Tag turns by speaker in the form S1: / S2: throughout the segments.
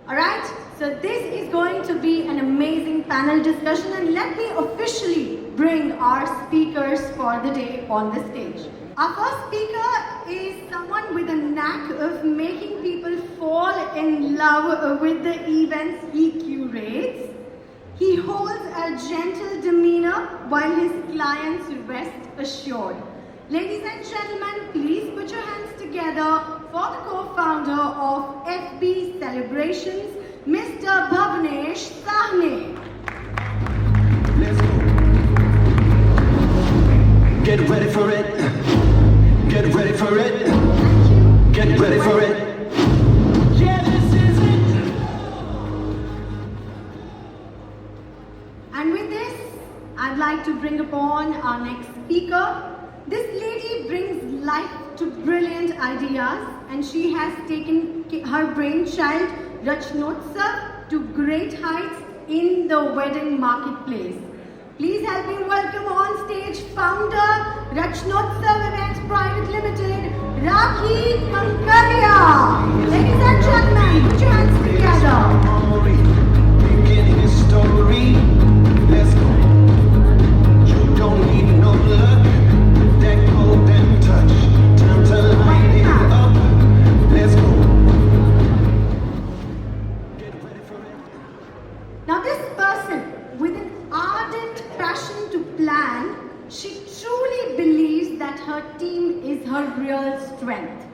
S1: Alright, so this is going to be an amazing panel discussion, and let me officially bring our speakers for the day on the stage. Our first speaker is someone with a knack of making people fall in love with the events he curates. He holds a gentle demeanor while his clients rest assured. Ladies and gentlemen, please put your hands together for the co-founder of FB Celebrations, Mr. Bhavnesh, Sawhney.
S2: Let's go. Get ready for it. Get ready for it. Get ready for it. Yeah, this is it.
S1: And with this, I'd like to bring upon our next speaker. This lady brings life to brilliant ideas, and she has taken her brainchild, Rachnoutsav, to great heights in the wedding marketplace. Please help me welcome on stage founder, Rachnoutsav Events Private Limited, Rakhi, Kankaria. Ladies and gentlemen, put your hands together.
S2: Beginning a story. Let's go. You don't need no luck. That golden touch. Time to light it up. Let's go. Get ready for it.
S1: Now this person, with an ardent passion to plan, she truly believes that her team is her real strength.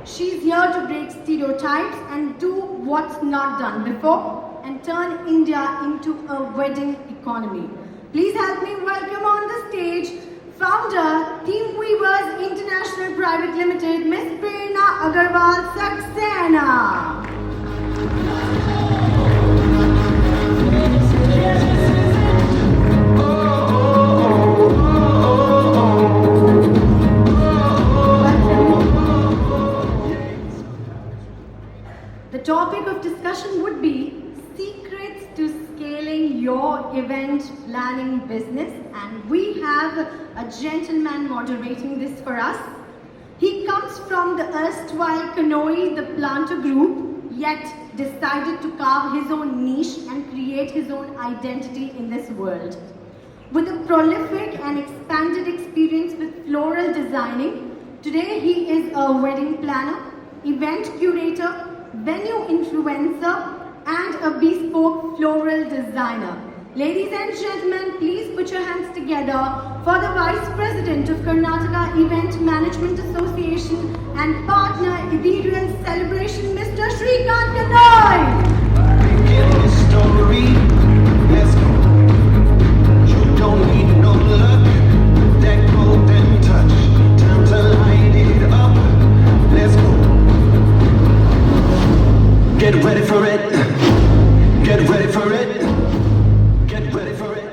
S1: She's here to break stereotypes and do what's not done before and turn India into a wedding economy. Please help me welcome on the stage founder, Team Weavers International Private Limited, Miss Prerna Agarwal, Saxena. The topic of discussion would be secrets to scaling your event planning business, and we have a gentleman moderating this for us. He comes from the erstwhile Kanoi, the planter group, yet decided to carve his own niche and create his own identity in this world. With a prolific and expanded experience with floral designing, today he is a wedding planner, event curator, venue influencer, and a bespoke floral designer. Ladies and gentlemen, please put your hands together for the Vice President of Karnataka Event Management Association and partner Ethereal Celebration, Mr. Srikant Kanoi.
S2: Beginning a story. Let's go. You don't need no luck. That golden touch. Time to light it up. Let's go. Get ready for it. Get ready for it. Get ready for it.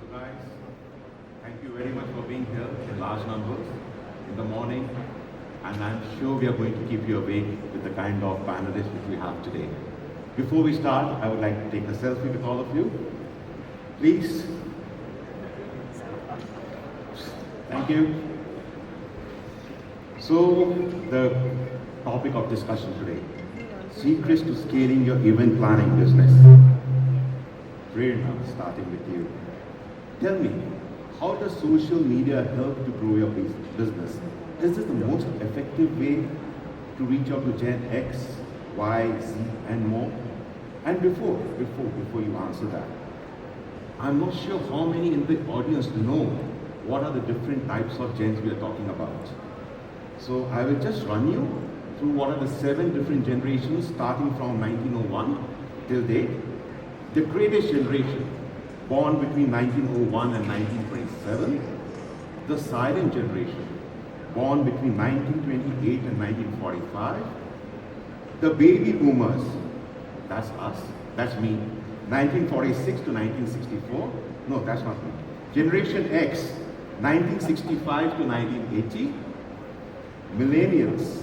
S3: So guys, thank you very much for being here in large numbers in the morning, and I'm sure we are going to keep you awake with the kind of panelists which we have today. Before we start, I would like to take a selfie with all of you. Please. Thank you. So, the topic of discussion today, secrets to scaling your event planning business. Prerna, starting with you. Tell me, how does social media help to grow your business? Is this the most effective way to reach out to Gen X, Y, Z, and more? And before you answer that, I'm not sure how many in the audience know what are the different types of gens we are talking about. So I will just run you through what are the 7 different generations starting from 1901 till date. The greatest generation, born between 1901 and 1927. The silent generation, born between 1928 and 1945. The baby boomers, that's us, that's me, 1946 to 1964. No, that's not me. Generation X, 1965 to 1980. Millennials,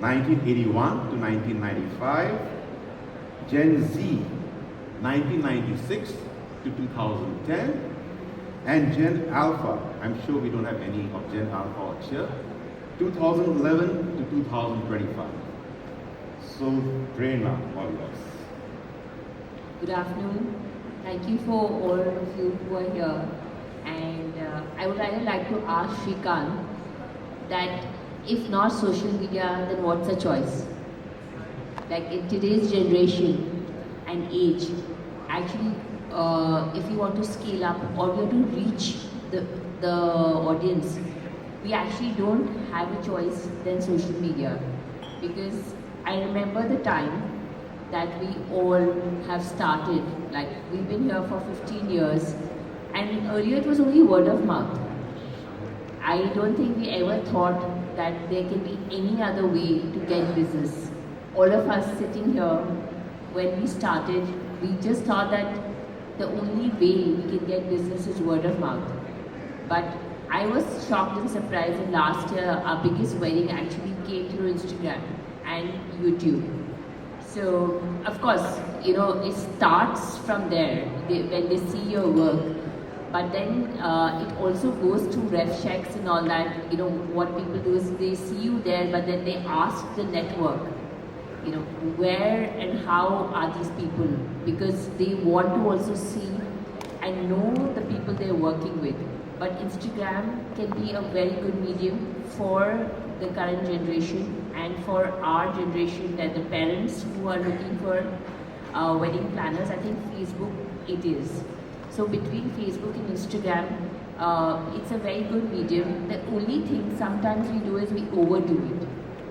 S3: 1981 to 1995. Gen Z, 1996 to 2010. And Gen Alpha, I'm sure we don't have any of Gen Alpha here, 2011 to 2025. So, Prerna, all yours.
S4: Good afternoon. Thank you for all of you who are here. And I would really like to ask Srikant that if not social media, then what's the choice? Like in today's generation and age, actually, if you want to scale up or you want to reach the audience, we actually don't have a choice than social media. Because I remember the time that we all have started, like we've been here for 15 years, and earlier it was only word of mouth. I don't think we ever thought that there can be any other way to get business. All of us sitting here, when we started, we just thought that the only way we can get business is word of mouth. But I was shocked and surprised, and last year our biggest wedding actually came through Instagram and YouTube. So, of course, it starts from there, when they see your work. But then it also goes to rev checks and all that. What people do is they see you there, but then they ask the network, where and how are these people? Because they want to also see and know the people they're working with. But Instagram can be a very good medium for the current generation and for our generation, that the parents who are looking for wedding planners. I think Facebook it is. So between Facebook and Instagram, it's a very good medium. The only thing sometimes we do is we overdo it.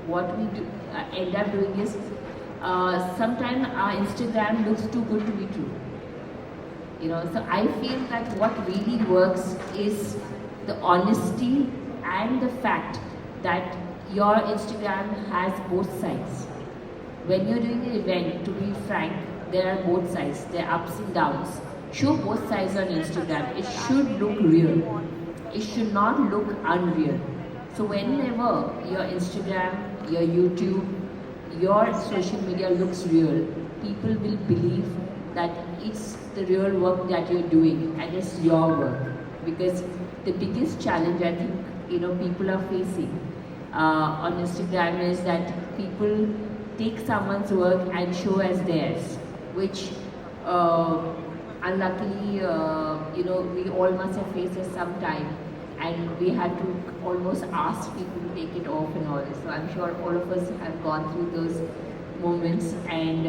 S4: What we do, end up doing is, sometimes our Instagram looks too good to be true. So I feel that what really works is the honesty and the fact that your Instagram has both sides. When you're doing an event, to be frank, there are both sides, there are ups and downs. Show both sides on Instagram. It should look real. It should not look unreal. So whenever your Instagram, your YouTube, your social media looks real, people will believe that it's the real work that you're doing and it's your work. Because the biggest challenge I think people are facing on Instagram is that people take someone's work and show as theirs, which unluckily, we all must have faced it sometime, and we had to almost ask people to take it off and all this. So I'm sure all of us have gone through those moments, and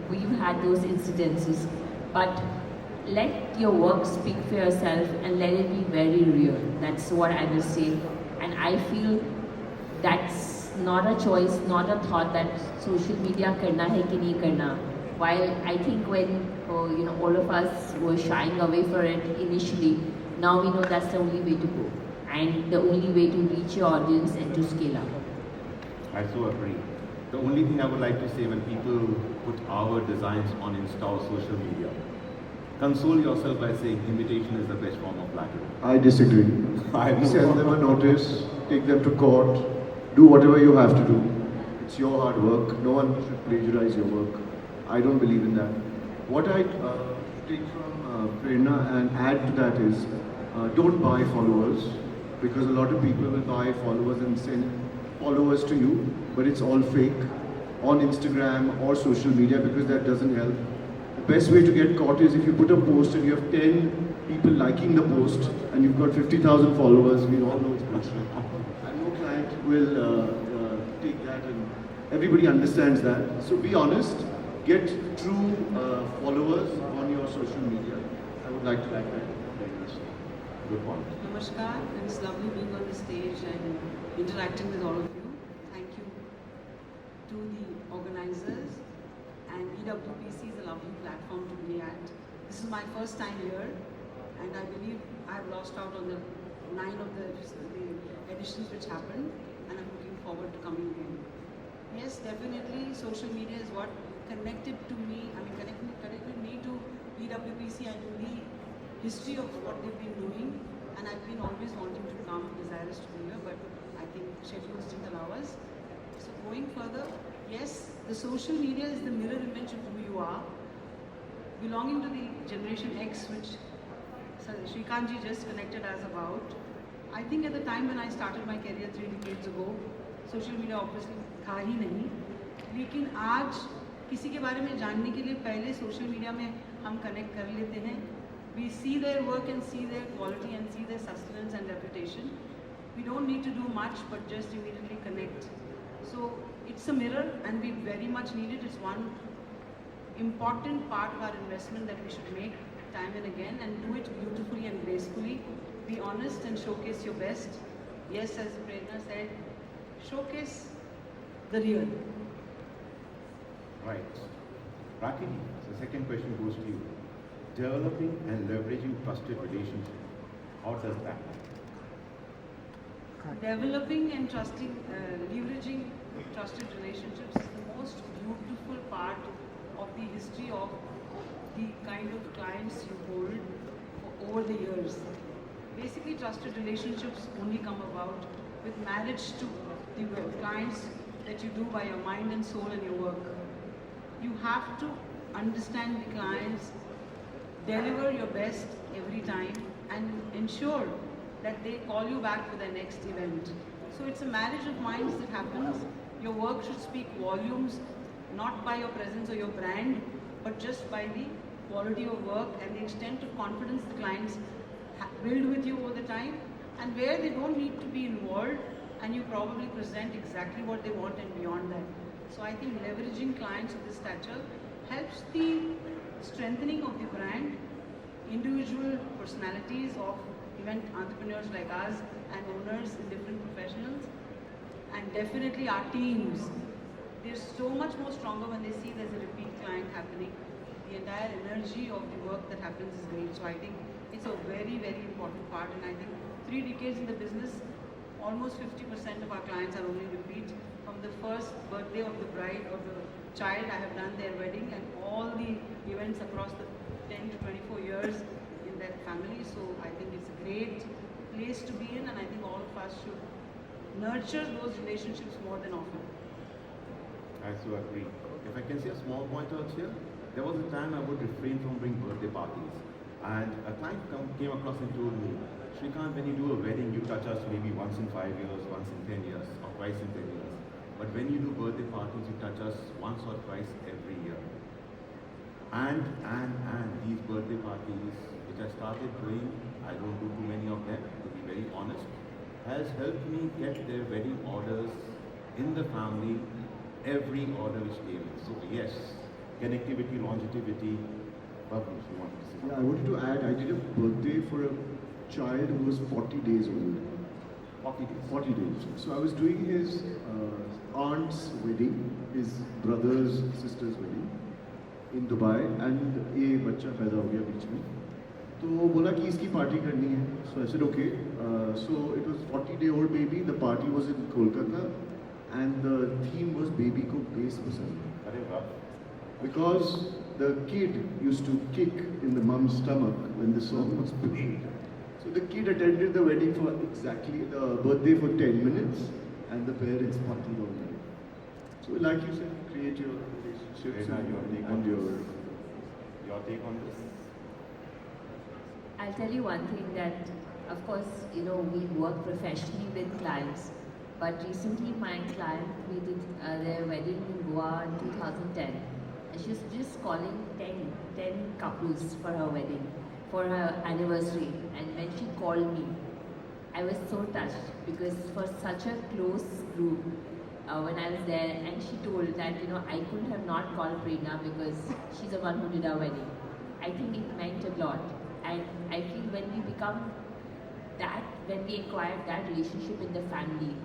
S4: we've had those incidences. But let your work speak for yourself and let it be very real. That's what I will say. And I feel that's not a choice, not a thought that social media karna hai ki nahi karna. While I think when all of us were shying away for it initially, now we know that's the only way to go and the only way to reach your audience and to scale up.
S3: I so agree. The only thing I would like to say, when people put our designs on Insta or social media, console yourself by saying imitation is the best form of flattery.
S5: I disagree.
S3: I know.
S5: Send them a notice, take them to court, do whatever you have to do. It's your hard work. No one should plagiarize your work. I don't believe in that. What I take from Prerna and add to that is, don't buy followers, because a lot of people will buy followers and send followers to you, but it's all fake on Instagram or social media, because that doesn't help. The best way to get caught is if you put a post and you have 10 people liking the post and you've got 50,000 followers. We all know it's bullshit. And no client will take that, and everybody understands that. So be honest, get true followers on your social media. I would like to add that.
S3: Good point.
S6: Namaskar, it's lovely being on the stage and interacting with all of you. Thank you to the organizers, and EWPC is a lovely platform to be at. This is my first time here, and I believe I've lost out on the 9 of the editions which happened, and I'm looking forward to coming again. Yes, definitely social media is what connected me to EWPC and to the history of what they've been doing, and I've been always wanting to come, desirous to be here, but I think schedules didn't allow us. So going further, yes, the social media is the mirror image of who you are, belonging to the generation X, which Srikantji just connected us about. I think at the time when I started my career 3 decades ago, social media obviously था ही नहीं, लेकिन आज किसी के बारे में जानने के लिए पहले सोशल मीडिया में हम कनेक्ट कर लेते हैं. We see their work and see their quality and see their sustenance and reputation. We don't need to do much but just immediately connect. So it's a mirror and we very much need it. It's one important part of our investment that we should make time and again and do it beautifully and gracefully. Be honest and showcase your best. Yes, as Prerna said, showcase the real.
S3: Right. Rakhi, the second question goes to you. Developing and leveraging trusted relationships. How does that happen?
S6: Developing and leveraging trusted relationships is the most beautiful part of the history of the kind of clients you hold over the years. Basically, trusted relationships only come about with marriage to the clients that you do by your mind and soul and your work. You have to understand the clients, deliver your best every time and ensure that they call you back for their next event. So it's a marriage of minds that happens. Your work should speak volumes, not by your presence or your brand, but just by the quality of work and the extent of confidence the clients build with you over the time, and where they don't need to be involved and you probably present exactly what they want and beyond that. So I think leveraging clients of this stature helps the strengthening of the brand, individual personalities of event entrepreneurs like us and owners in different professionals, and definitely our teams. They're so much more stronger when they see there's a repeat client happening. The entire energy of the work that happens is great. So I think it's a very, very important part, and I think 3 decades in the business, almost 50% of our clients are only repeat. From the first birthday of the bride or the child, I have done their wedding and all the events across the 10 to 24 years in that family. So I think it's a great place to be in, and I think all of us should nurture those relationships more than often.
S3: I so agree. If I can say a small point out here, there was a time I would refrain from doing birthday parties. And a client came across and told me, Srikant, when you do a wedding, you touch us maybe once in 5 years, once in 10 years, or twice in 10 years. But when you do birthday parties, you touch us once or twice every year. And these birthday parties, which I started doing, I don't do too many of them, to be very honest, has helped me get their wedding orders in the family, every order which came in. So yes, connectivity, longevity. Bhavnesh, you want to say?
S5: Yeah, I wanted to add, I did a birthday for a child who was 40 days old.
S3: 40 days.
S5: 40 days. So I was doing his aunt's wedding, his brother's sister's wedding in Dubai, and a बच्चा पैदा हो गया बीच में. तो वो बोला कि इसकी पार्टी करनी है. So I said okay. So it was 40-day-old baby. The party was in Kolkata, and the theme was baby को bass पसंद.
S3: अरे वाह.
S5: Because the kid used to kick in the mom's stomach when the song was played. So the kid attended the wedding for exactly the birthday for 10 minutes, and the parents partied all night. So like you said, create your relationships and
S3: your take on this?
S4: I'll tell you one thing that, of course, you know, we work professionally with clients, but recently my client, we did their wedding in Goa in 2010. And she was just calling 10 couples for her wedding, for her anniversary. And when she called me, I was so touched because for such a close group, when I was there, and she told that, you know, I couldn't have not called Prerna because she's the one who did our wedding. I think it meant a lot. And I feel when we become that, when we acquire that relationship in the family,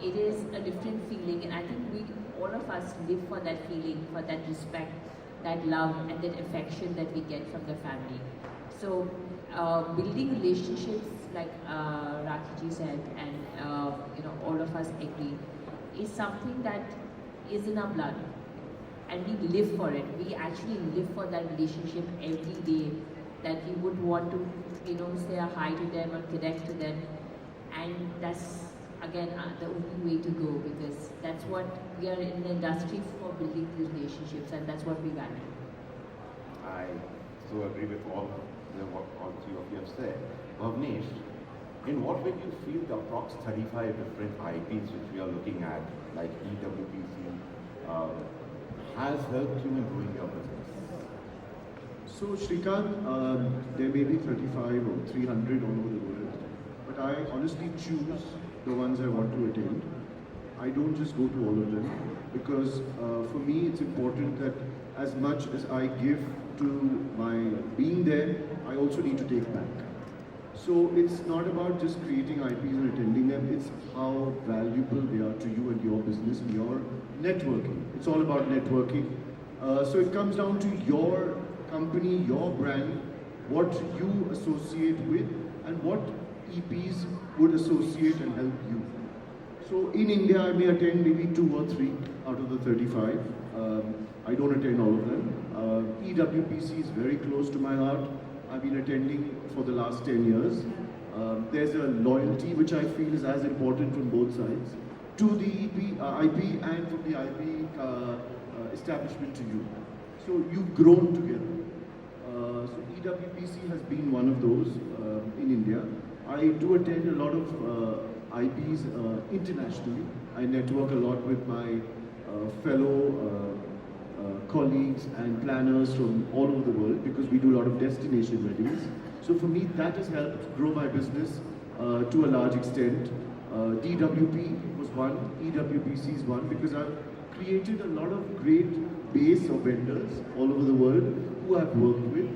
S4: it is a different feeling, and I think all of us live for that feeling, for that respect, that love and that affection that we get from the family. So building relationships, like Rakhi said, and you know, all of us agree, is something that is in our blood, and we live for it. We actually live for that relationship every day, that we would want to, you know, say a hi to them or connect to them, and that's again the only way to go, because that's what we are in the industry for, building these relationships, and that's what we value.
S3: I so agree with all three of you have said. Bhavnesh, In what way do you feel the approx 35 different IPs which we are looking at, like EWPC, has helped you in growing your business?
S5: So Srikant, there may be 35 or 300 all over the world, but I honestly choose the ones I want to attend. I don't just go to all of them because for me it's important that as much as I give to my being there, I also need to take back. So it's not about just creating IPs and attending them, it's how valuable they are to you and your business and your networking. It's all about networking. So it comes down to your company, your brand, what you associate with and what EPs would associate and help you. So in India, I may attend maybe 2 or 3 out of the 35. I don't attend all of them. EWPC is very close to my heart. I've been attending for the last 10 years. There's a loyalty which I feel is as important from both sides to the IP and from the IP establishment to you. So you've grown together. So EWPC has been one of those in India. I do attend a lot of IPs internationally. I network a lot with my fellow colleagues and planners from all over the world because we do a lot of destination weddings. So for me, that has helped grow my business to a large extent. DWP was one, EWPC is one because I've created a lot of great base of vendors all over the world who I've worked with,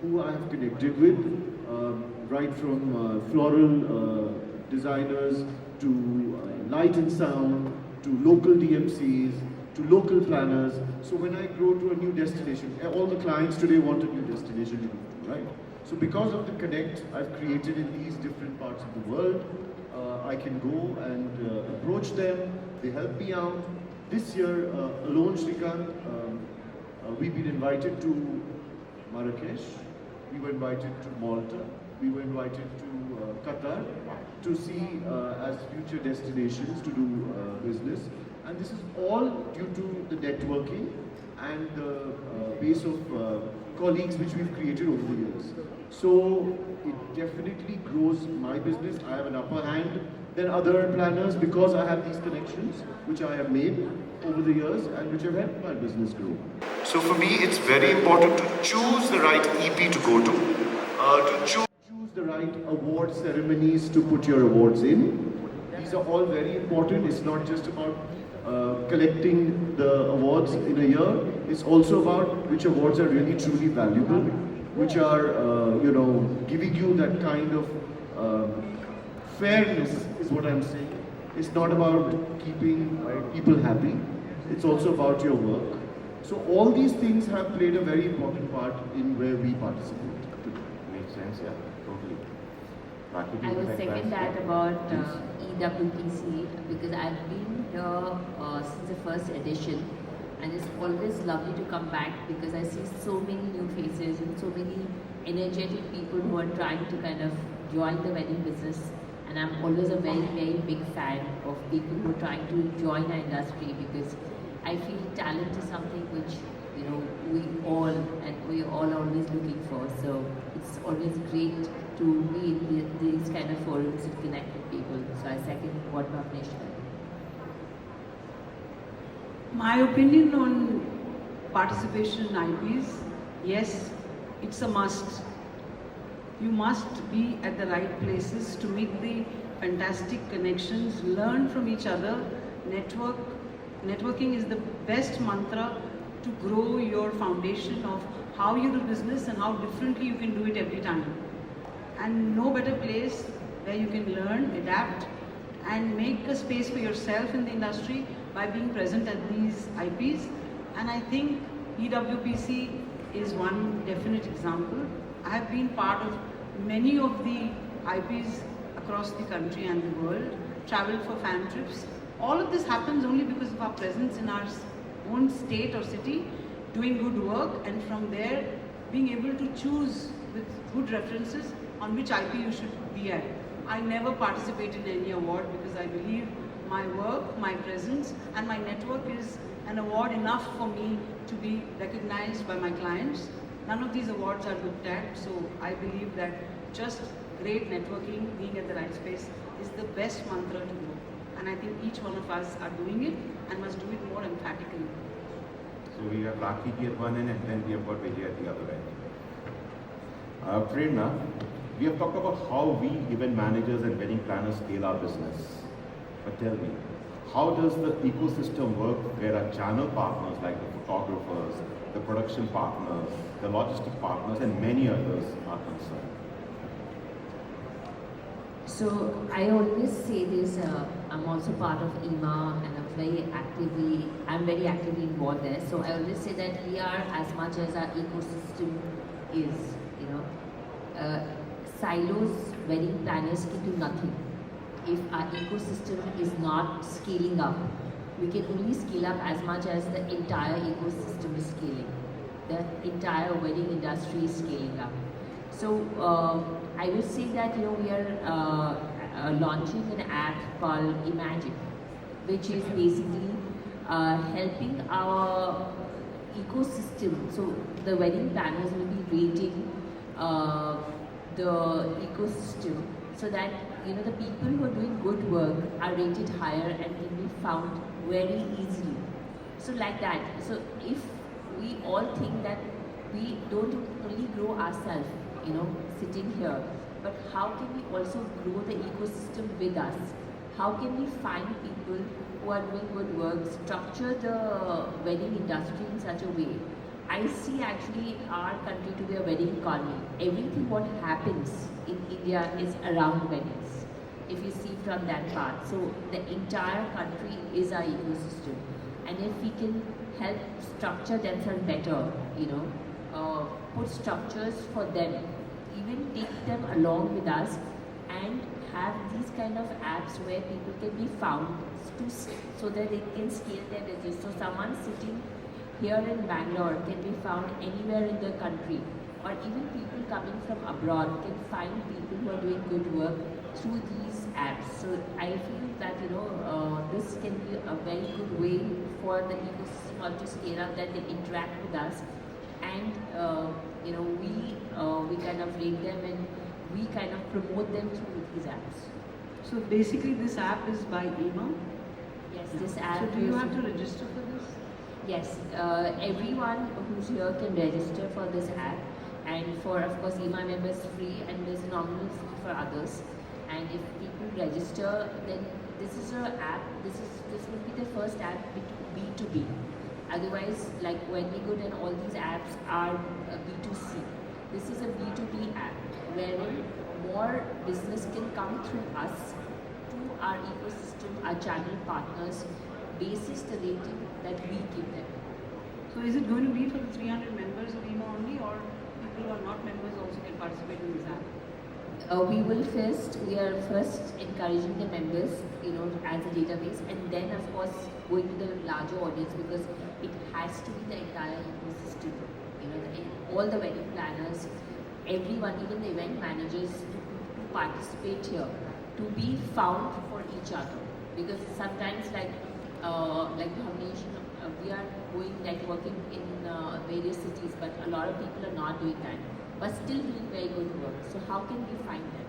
S5: who I have connected with, right from floral designers to light and sound, to local DMCs, to local planners. So when I grow to a new destination, all the clients today want a new destination to go to, right? So because of the connect I've created in these different parts of the world, I can go and approach them, they help me out. This year alone, Srikant, we've been invited to Marrakesh, we were invited to Malta, we were invited to Qatar to see as future destinations to do business. And this is all due to the networking and the base of colleagues which we've created over the years. So it definitely grows my business. I have an upper hand than other planners because I have these connections which I have made over the years and which have helped my business grow. So for me, it's very important to choose the right EP to go to choose the right award ceremonies to put your awards in. These are all very important. It's not just about collecting the awards in a year. It's also about which awards are really truly valuable, which are giving you that kind of fairness is what I'm saying. It's not about keeping people happy. It's also about your work. So all these things have played a very important part in where we participate today.
S3: Makes sense, yeah, totally. Rakhi,
S4: I would second that about EWPC because I've been here since the first edition and it's always lovely to come back because I see so many new faces and so many energetic people who are trying to kind of join the wedding business, and I'm always a very, very big fan of people who are trying to join our industry because I feel talent is something which we all always looking for. So it's always great to be in these kind of forums and connect with people. So I second what Bhavnesh said.
S6: My opinion on participation in IPs, yes, it's a must. You must be at the right places to make the fantastic connections, learn from each other, network. Networking is the best mantra to grow your foundation of how you do business and how differently you can do it every time. And no better place where you can learn, adapt, and make a space for yourself in the industry by being present at these IPs. And I think EWPC is one definite example. I have been part of many of the IPs across the country and the world, traveled for fan trips. All of this happens only because of our presence in our own state or city, doing good work, and from there being able to choose with good references on which IP you should be at. I never participate in any award because I believe my work, my presence and my network is an award enough for me to be recognized by my clients. None of these awards are looked at, so I believe that just great networking, being at the right space is the best mantra to go. And I think each one of us are doing it and must do it more emphatically.
S3: So we have Rakhi at one end and then we have got Vijay at the other end. Prerna, we have talked about how we event managers and wedding planners scale our business. But tell me, how does the ecosystem work where our channel partners like the photographers, the production partners, the logistic partners and many others are concerned?
S4: So I always say this, I'm also part of EMA and I'm very actively involved there. So I always say that we are as much as our ecosystem is, silos, wedding planners can do nothing. If our ecosystem is not scaling up, we can only scale up as much as the entire ecosystem is scaling. The entire wedding industry is scaling up. So I will say that we are launching an app called Imagine, which is basically helping our ecosystem. So the wedding planners will be rating the ecosystem so that the people who are doing good work are rated higher and can be found very easily. So like that. So if we all think that we don't only grow ourselves, sitting here, but how can we also grow the ecosystem with us? How can we find people who are doing good work, structure the wedding industry in such a way? I see actually our country to be a wedding economy. Everything what happens in India is around weddings, if you see from that part. So the entire country is our ecosystem. And if we can help structure themselves better, put structures for them, even take them along with us and have these kind of apps where people can be found so that they can scale their business. So someone sitting here in Bangalore can be found anywhere in the country, or even people coming from abroad can find people who are doing good work through these apps. So I feel that this can be a very good way for the ecosystem to scale up, that they interact with us, and we kind of rate them and we kind of promote them through these apps.
S6: So basically this app is by EMA?
S4: Yes, this app.
S6: So do you have to register for this?
S4: Yes, everyone who's here can register for this app, and for, of course, EMA members free, and there's a nominal fee for others. And if people register, then this is an app. This will be the first app B2B. Otherwise, like Wendygood and all these apps are B2C. This is a B2B app wherein more business can come through us to our ecosystem, our channel partners, basis the rating that we give them.
S6: So is it going to be for the 300 members of EMA only, or people who are not members also can participate in this app?
S4: We are first encouraging the members, as a database, and then of course going to the larger audience, because it has to be the entire ecosystem. All the wedding planners, everyone, even the event managers, to participate here, to be found for each other. Because sometimes, like Bhavnesh, we are going networking in various cities, but a lot of people are not doing that, but still doing very good work. So how can we find them?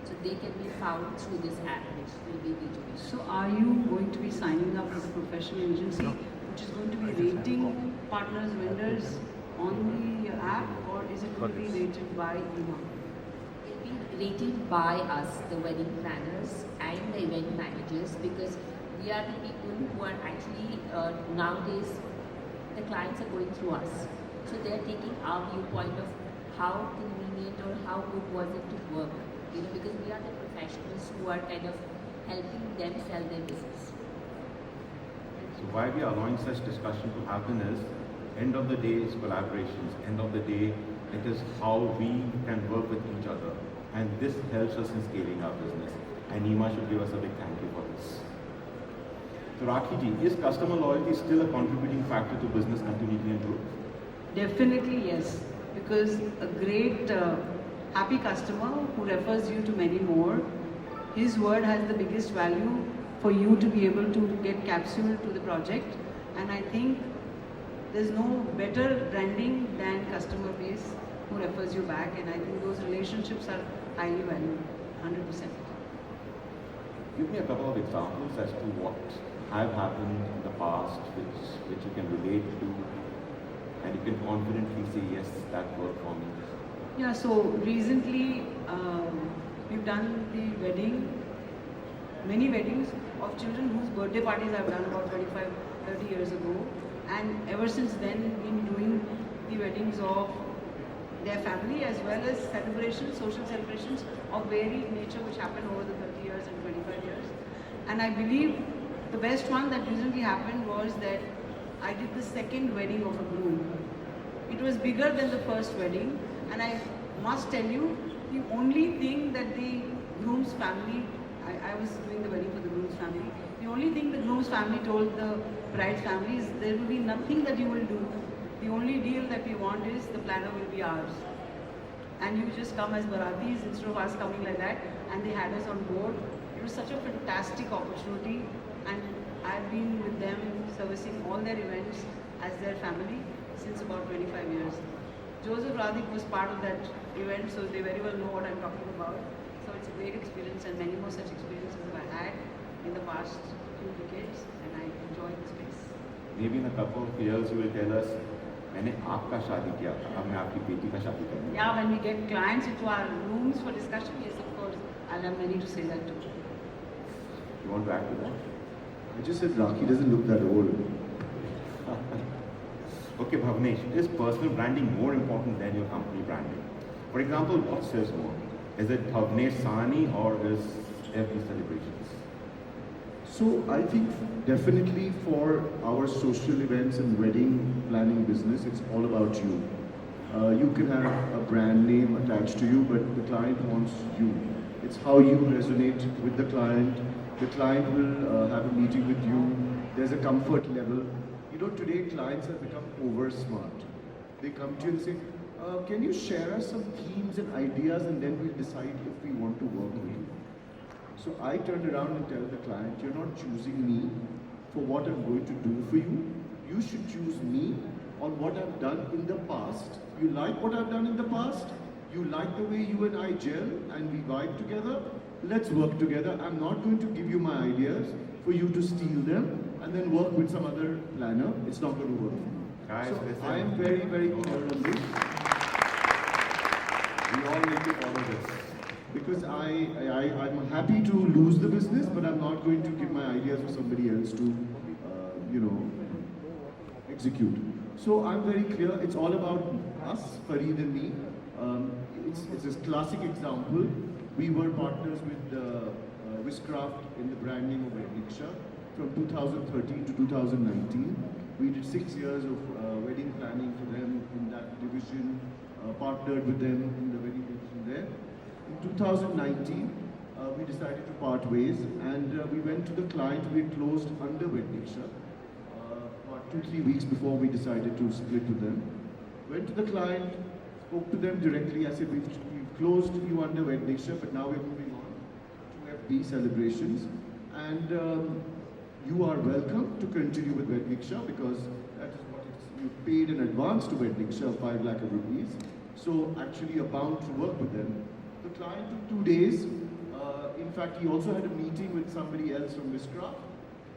S4: So they can be found through this app, which will be B2B.
S6: So are you going to be signing up with a professional agency which is going to be rating partners, vendors on the app, or is it going to be rated by EMA?
S4: It will be rated by us, the wedding planners and the event managers, because we are the people who are actually, nowadays, the clients are going through us. So they are taking our viewpoint of how convenient or how good was it to work, because we are the professionals who are kind of helping them sell their business.
S3: So why we are allowing such discussion to happen is, end of the day is collaborations, end of the day it is how we can work with each other, and this helps us in scaling our business, and EMA should give us a big thank you for this. So Rakhi ji, is customer loyalty still a contributing factor to business continuity and growth?
S6: Definitely yes, because a great happy customer who refers you to many more, his word has the biggest value for you to be able to get capsule to the project. And I think there's no better branding than customer base who refers you back, and I think those relationships are highly valued, 100%.
S3: Give me a couple of examples as to what have happened in the past which you can relate to and you can confidently say, yes, that worked for me.
S6: Yeah, so recently we've done the many weddings of children whose birthday parties I've done about 25, 30 years ago. And ever since then, been doing the weddings of their family as well as celebrations, social celebrations of varied nature which happened over the 30 years and 25 years. And I believe the best one that recently happened was that I did the second wedding of a groom. It was bigger than the first wedding, and I must tell you, the only thing that the groom's family, I was doing the wedding for the groom's family, the only thing the groom's family told the bride's family is there will be nothing that you will do. The only deal that we want is the planner will be ours. And you just come as Baratis instead of us coming like that, and they had us on board. It was such a fantastic opportunity, and I've been with them servicing all their events as their family since about 25 years. Joseph Radhik was part of that event, so they very well know what I'm talking about. So it's a great experience, and many more such experiences have I had in the past few decades, and I enjoy the space.
S3: Maybe in a couple of years you will tell us, मैंने आपका शादी किया था, अब मैं आपकी बेटी का शादी करूँगा.
S6: Yeah, when we get clients into our rooms for discussion, yes, of course, I'll have many to say that too.
S3: You want to add to that?
S5: I just said Rakhi doesn't look that old.
S3: Okay, Bhavnesh, is personal branding more important than your company branding? For example, what says more? Is it Bhavnesh Sawhney or is FB Celebrations?
S5: So I think definitely for our social events and wedding planning business, it's all about you. You can have a brand name attached to you, but the client wants you. It's how you resonate with the client. The client will have a meeting with you. There's a comfort level. You know, today clients have become over smart. They come to you and say, can you share us some themes and ideas, and then we'll decide if we want to work with you. So I turned around and tell the client, you're not choosing me for what I'm going to do for you. You should choose me on what I've done in the past. You like what I've done in the past? You like the way you and I gel and we vibe together? Let's work together. I'm not going to give you my ideas for you to steal them and then work with some other planner. It's not going to work.
S3: Guys,
S5: So
S3: listen.
S5: I am very, very clear on this.
S3: We all need to follow this.
S5: Because I'm happy to lose the business, but I'm not going to give my ideas for somebody else to, execute. So I'm very clear, it's all about us, Fareed and me. It's a classic example. We were partners with Wishcraft in the branding of Diksha from 2013 to 2019. We did 6 years of wedding planning for them in that division, partnered with them in the wedding division there. In 2019, we decided to part ways, and we went to the client. We had closed under Diksha about 2-3 weeks before we decided to split with them. Went to the client, spoke to them directly. I said, we've closed you under Diksha, but now we're moving on to FB celebrations, and you are welcome to continue with Diksha because that is what you paid in advance to Diksha, 5 lakh rupees. So actually, you're bound to work with them. The client took 2 days. In fact, he also had a meeting with somebody else from Wishcraft.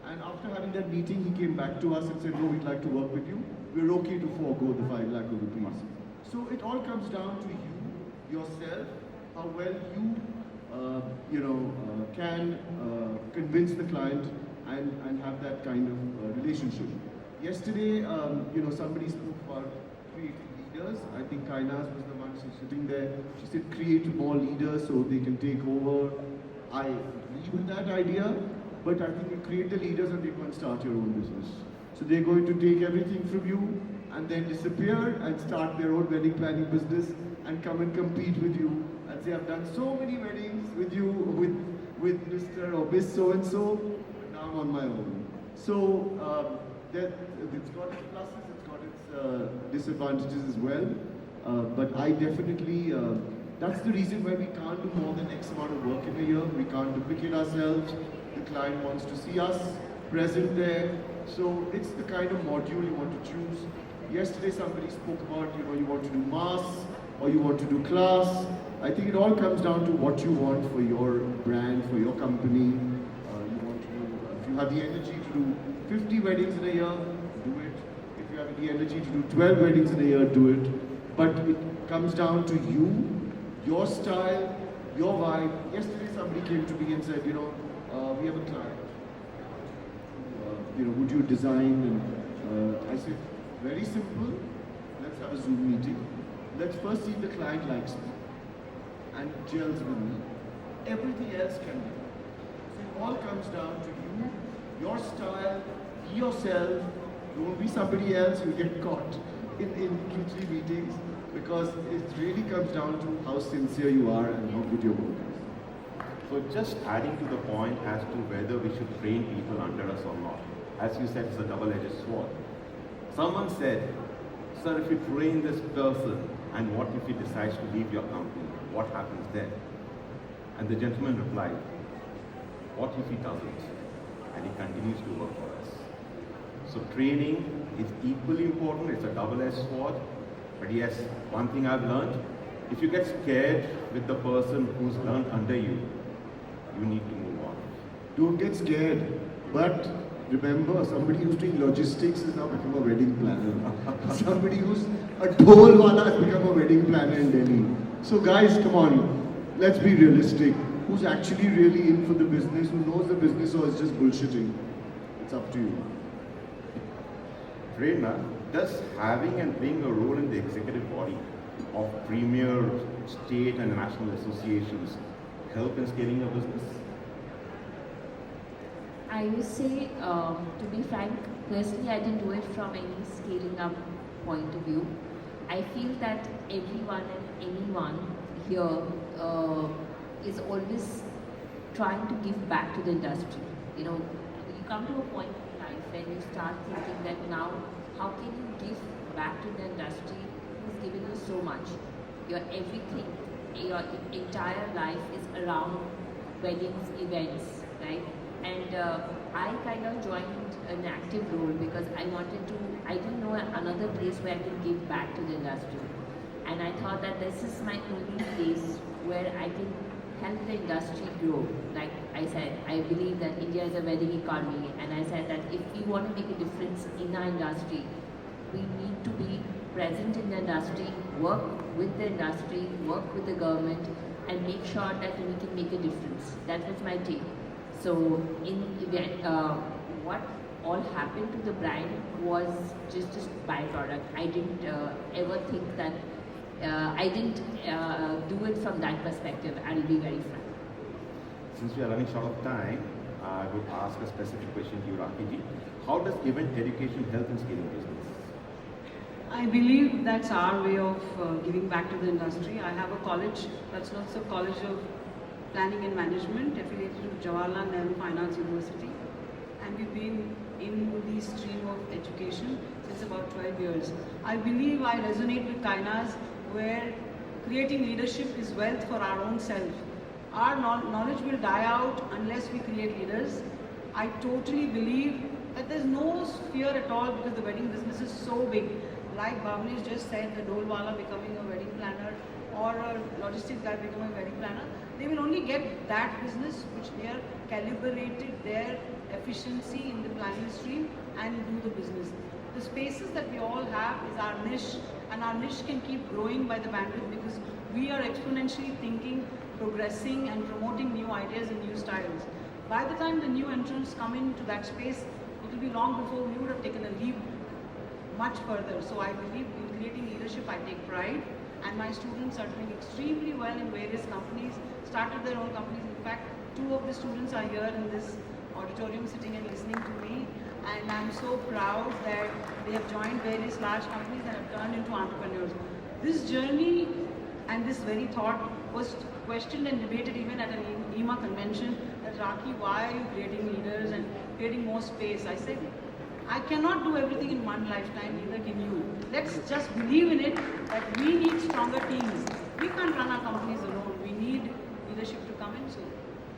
S5: And after having that meeting, he came back to us and said, no, we'd like to work with you. We're okay to forego the 5 lakh rupees. So it all comes down to you, yourself, how well you, can convince the client and have that kind of relationship. Yesterday, somebody spoke about creative leaders. I think Kainas was the one sitting there. She said, create more leaders so they can take over. I agree with that idea, but I think you create the leaders and they go and start your own business. So they're going to take everything from you and then disappear and start their own wedding planning business and come and compete with you and say, I've done so many weddings with you, with Mr. or Miss so-and-so, but now I'm on my own. So it's got its pluses, it's got its disadvantages as well. But I definitely, that's the reason why we can't do more than X amount of work in a year. We can't duplicate ourselves. The client wants to see us present there. So it's the kind of module you want to choose. Yesterday somebody spoke about, you want to do mass or you want to do class. I think it all comes down to what you want for your brand, for your company. You want to do, if you have the energy to do 50 weddings in a year, do it. If you have the energy to do 12 weddings in a year, do it. But it comes down to you, your style, your vibe. Yesterday somebody came to me and said, we have a client. Would you design? And I said, very simple. Let's have a Zoom meeting. Let's first see if the client likes me and gels with me. Everything else can be. So it all comes down to you, your style, be yourself. Don't be somebody else. You get caught in 2-3 meetings, because it really comes down to how sincere you are and how good your work is.
S3: So just adding to the point as to whether we should train people under us or not. As you said, it's a double-edged sword. Someone said, sir, if you train this person, and what if he decides to leave your company? What happens then? And the gentleman replied, what if he doesn't? And he continues to work for us. So training is equally important. It's a double-edged sword. But yes, one thing I've learned, if you get scared with the person who's learned under you, you need to move on.
S5: Don't get scared. But remember, somebody who's doing logistics has now become a wedding planner. Somebody who's a dhol wala has become a wedding planner in Delhi. So guys, come on, let's be realistic. Who's actually really in for the business, who knows the business, or is just bullshitting? It's up to you.
S3: Prerna, does having and playing a role in the executive body of premier state and national associations help in scaling your business?
S4: I would say, to be frank, personally I didn't do it from any scaling up point of view. I feel that everyone and anyone here is always trying to give back to the industry. You come to a point in life when you start thinking that now, how can you give back to the industry who's given you so much? Your everything, your entire life is around weddings, events, right? And I kind of joined an active role because I didn't know another place where I could give back to the industry. And I thought that this is my only place where I can help the industry grow. Like I said, I believe that India is a wedding economy, and I said that if we want to make a difference in our industry, we need to be present in the industry, work with the industry, work with the government, and make sure that we can make a difference. That was my take. So in event, what all happened to the brand was just byproduct. I didn't ever think that, I didn't do it from that perspective. I'll be very frank.
S3: Since we are running short of time, I would ask a specific question to you, Rakhi ji. How does event education help in scaling business?
S6: I believe that's our way of giving back to the industry. I have a college, Rachnoutsav College of Planning and Management, affiliated to Jawaharlal Nehru Finance University, and we've been in the stream of education since about 12 years. I believe I resonate with Kainas, where creating leadership is wealth for our own self. Our knowledge will die out unless we create leaders. I totally believe that there's no fear at all because the wedding business is so big. Like Bhavnesh just said, the Dolwala becoming a wedding planner or a logistics guy becoming a wedding planner, they will only get that business which they are calibrated their efficiency in the planning stream and do the business. The spaces that we all have is our niche, and our niche can keep growing by the bandwidth because we are exponentially thinking, progressing and promoting new ideas and new styles. By the time the new entrants come into that space, it will be long before we would have taken a leap much further. So I believe in creating leadership, I take pride, and my students are doing extremely well in various companies, started their own companies. In fact, 2 of the students are here in this auditorium sitting and listening to me, and I'm so proud that they have joined various large companies and have turned into entrepreneurs. This journey and this very thought was questioned and debated even at an EMA convention, that Rakhi, why are you creating leaders and creating more space? I said, I cannot do everything in one lifetime, neither can you. Let's just believe in it that we need stronger teams. We can't run our companies alone. We need leadership to come in. So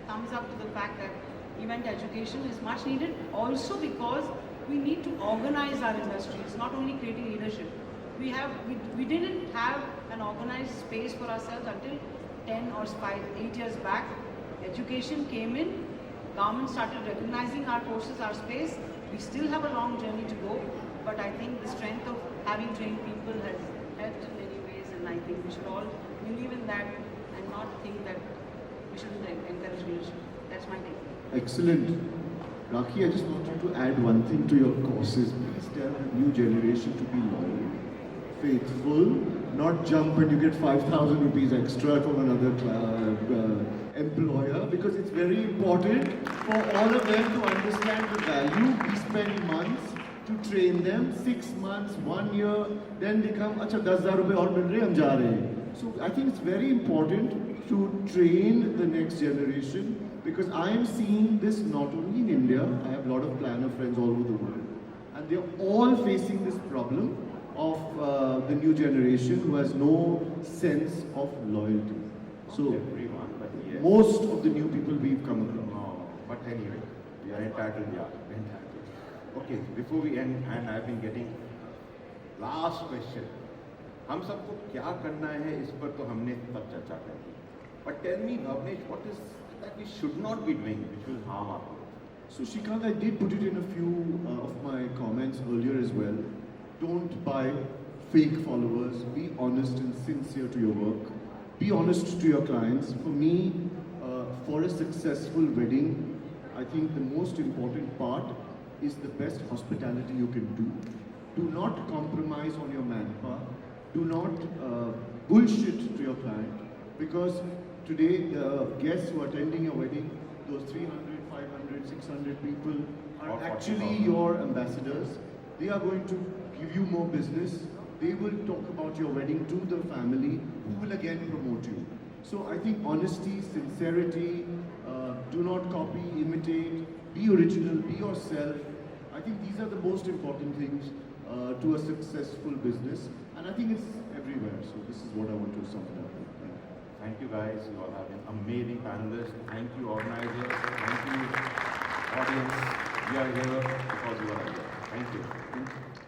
S6: thumbs up to the fact that event education is much needed. Also because we need to organize our industry. It's not only creating leadership. We didn't have an organized space for ourselves until 10 or 8 years back. Education came in, government started recognizing our courses, our space. We still have a long journey to go, but I think the strength of having trained people has helped in many ways, and I think we should all believe in that and not think that we shouldn't encourage leadership. That's my take.
S5: Excellent. Rakhi, I just wanted to add one thing to your courses. Please tell the new generation to be loyal, faithful, not jump and you get 5,000 rupees extra from another employer, because it's very important for all of them to understand the value. We spend months to train them, 6 months, 1 year, then they come, acha 10,000 rupees aur mil rahe, hum ja rahe hain. So I think it's very important to train the next generation, because I am seeing this not only in India, I have a lot of planner friends all over the world, and they're all facing this problem of the new generation who has no sense of loyalty. So
S3: Everyone, but yes.
S5: most of the new people we've come across.
S3: No, but anyway, we are entitled, yeah, entitled. Okay, before we end, and I've been getting last question. हम सबको क्या करना है इस पर तो हमने तब चर्चा कर ली. But tell me, Bhavnesh, what is that we should not be doing which will harm our growth?
S5: So Srikant, I did put it in a few of my comments earlier as well. Don't buy fake followers. Be honest and sincere to your work. Be honest to your clients. For me, for a successful wedding, I think the most important part is the best hospitality you can do. Do not compromise on your manpower. Do not bullshit to your client, because today the guests who are attending your wedding, those 300, 500, 600 people are
S3: Or
S5: actually
S3: 40,000.
S5: your ambassadors. They are going to give you more business. They will talk about your wedding to the family, who will again promote you. So I think honesty, sincerity, do not copy, imitate, be original, be yourself. I think these are the most important things to a successful business, and I think it's everywhere. So this is what I want to sum it up with. Thank you.
S3: Thank you guys, you all have been amazing panelists. Thank you organizers, thank you audience. We are here because you are here. Thank you.
S5: Thank you.